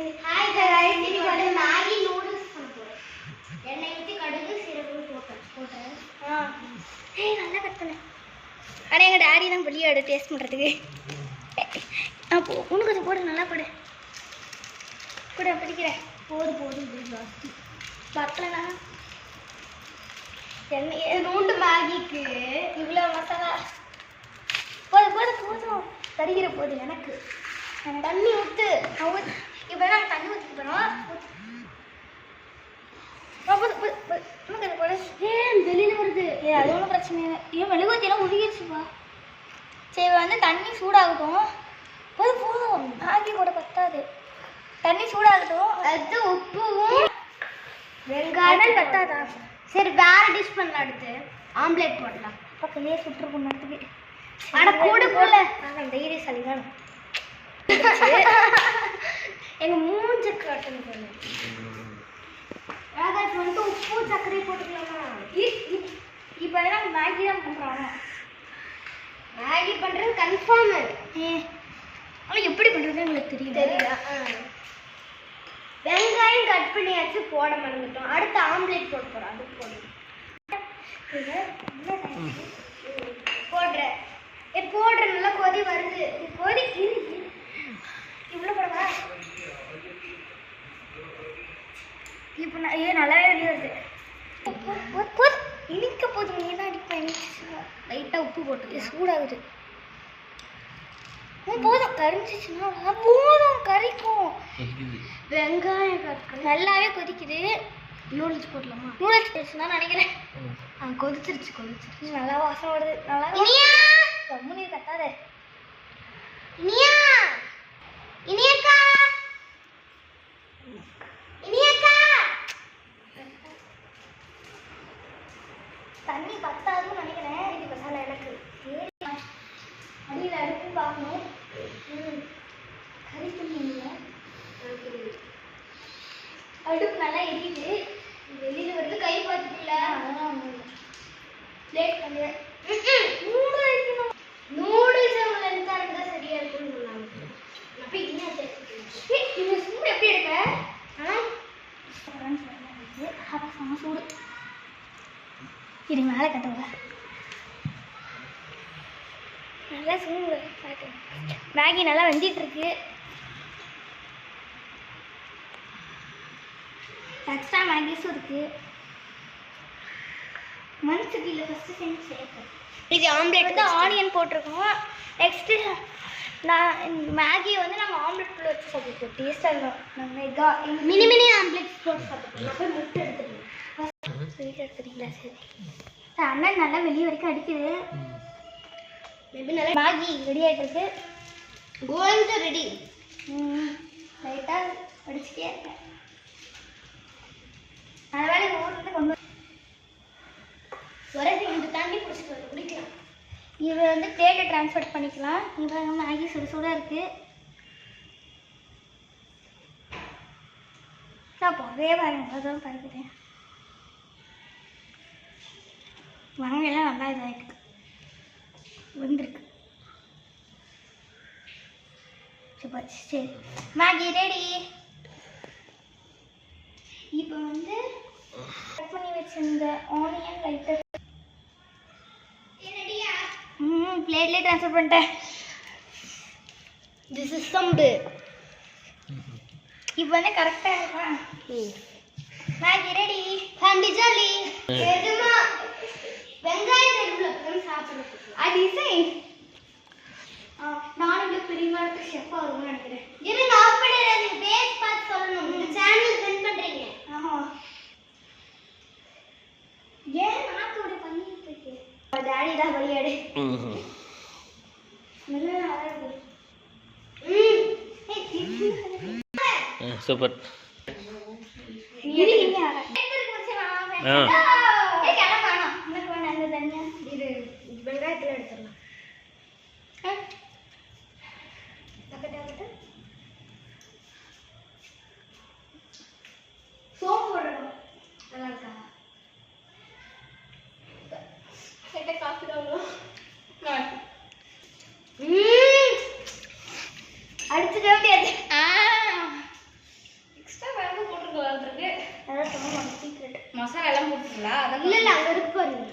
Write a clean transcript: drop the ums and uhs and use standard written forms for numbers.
Hi guys இன்னைக்கு வந்து Maggi noodles பண்றோம். எண்ணெய் ஊத்தி கடுகு சீரகம் போட்டேன். ஏய் நல்லா கட் பண்ணு. அட எங்க டாடி தான் வெளிய டேஸ்ட் பண்றதுக்கு. அப்போ உனக்கு கொஞ்சம் போடு நல்லா போடு. கூட பிடிக்கிறேன். போடு ஜாஸ்தி. பத்தலனா எண்ணெய் நூண்டு மேகிக்கு இவ்வளோ மசாலா. போதும் தடிக்கிற போது எனக்கு தண்ணி ஊற்று. இப்போ நாங்கள் தண்ணி ஊற்றி போகிறோம். ஏன் வெளியில் வருது? அது ஒன்றும் பிரச்சனை இல்லை. ஏன் மெழுகுவத்தியெல்லாம் உருகிடுச்சுப்பா. சரி வந்து தண்ணி சூடாகட்டும். போதும் மேகி கூட பத்தாது. தண்ணி சூடாகட்டும். அது உப்பும் வெங்காயம் பத்தாதா? சரி வேற டிஷ் பண்ணலாம். அடுத்து ஆம்லேட் போடலாம். பக்கத்துலேயே சுற்று பண்ணதுக்கு அட கூட போல தைரிய சளிதான் எங்க மூஞ்சு காட்டன் பண்ணு. வந்துட்டு உப்பு சர்க்கரை போட்டுக்கலாமா? இப்போ எல்லாம் மேகி தான் பண்றாங்க. மேகி பண்றது கன்ஃபார்ம். ஆனால் எப்படி பண்றது உங்களுக்கு தெரியல. வெங்காயம் கட் பண்ணியாச்சு, போட மறந்துட்டோம். அடுத்து ஆம்லேட் போட போறோம். அது போடுறேன் போடுற நல்லா கொதி வருது. கொதி இவ்வளோ போடவா? இப்போ நல்லாவே வெளியே வருது. இனிக்க போதும். நீ தான் அடிப்பேன். லைட்டாக உப்பு போட்டு சூடாகுது. போதும் கரிஞ்சிச்சுன்னா போதும் கறிக்கும். வெங்காயம் நல்லாவே கொதிக்குது. நூடுல்ஸ் போடலாமா? நூடுல்ஸ் பேசுனா நினைக்கிறேன். கொதிச்சிருச்சு நல்லா வாசம் வருது. நல்லா கம்முனி கத்தாத. தண்ணி பத்தாதுன்னு நினைக்கிறேன். இது பத்தால எனக்கு அடியில் அடுப்பு பார்க்கணும். கறி பண்ணீங்க அடுப்பு நல்லா எரியுது. வெளியில் வருது. கை பார்த்துக்கல. அதெல்லாம் லேட் பண்ணுவேன். நூடுல்ஸ் அவங்க இருந்தா சரியா இருக்குன்னு சொன்னாங்க. அப்போ இந்த சூடு எப்படி எடுக்க? செம்ம சூடு. இது மேலே கட்டுங்க. நல்லா சூடு. மேகி நல்லா வெந்திட்டு இருக்கு. எக்ஸ்ட்ரா மேகிஸும் இருக்கு. மண் சட்டியில் ஃபஸ்ட்டு செஞ்சு சேர்ப்பேன். இது ஆம்லேட் தான் ஆனியன் போட்டிருக்கோம். நெக்ஸ்ட்டு நான் மேகி வந்து நாங்கள் ஆம்லேட்டுக்குள்ளே வச்சு சாப்பிடுவோம். டேஸ்ட்டாக இருக்கும். நாங்கள் இதாக மினி ஆம்லேட் போட்டு சாப்பிடுவோம். நான் போய் முட்டை எடுத்துருவோம். ஸ்வீட் எடுத்துறீங்களா? சரி. அண்ணன் நல்லா வெளியே வரைக்கும் அடிக்குது. மேபி நல்லா மேகி ரெடி ஆகிட்டு இருக்கு. Going to ready. லைட்டாக அடிச்சுட்டே இருக்கேன். அதனால எங்கள் ஊர்லேருந்து கொண்டு ஒரே கொஞ்சம் தண்ணி பிடிச்சிட்டு வந்து குடிக்கலாம். இதை வந்து பிளேட்டை ட்ரான்ஸ்ஃபர் பண்ணிக்கலாம். இப்போ மேகி சுட இருக்குது. நான் போகவே பாருங்க. அதான் பார்க்குறேன். மரங்கெல்லாம் நல்லா இதாகிருக்கு. வந்துருக்கு. சரி மேகி ரெடி. இப்போ வந்து கட் பண்ணி வச்சிருந்த ஆனியன் லைட்டாக பிளேட்லேயே ட்ரான்ஸ்ஃபர் பண்ணிட்டேன். This is Sambu. இப்போ வந்து கரெக்டாக இருக்கும். Maggi ready. Family jolly. எதுமா வெங்காயம் தெருவில் சாப்பிடுறது அது நானும் பெரிய வாரத்துக்கு ஷெஃப்பாக வரும்னு நினைக்கிறேன். இது நான் பண்ணிடுறது. பேஸ் பார்த்து சொல்லணும். இந்த சேனல் சென்ட் பண்ணுறீங்க. ஏன் நாக்கோட பண்ணிட்டு இருக்கு? டாடி தான் வழியாடு. சூப்பர். வெங்காயத்தில் எடுத்துடலாம். சோப்பு போடணும். நல்லா இருக்கா? காஃபி தான் அடிச்சுக்க முடியாது. மசாலா எல்லாம் போட்டுங்களா? இல்ல இல்ல அங்க இருக்கு பாருங்க.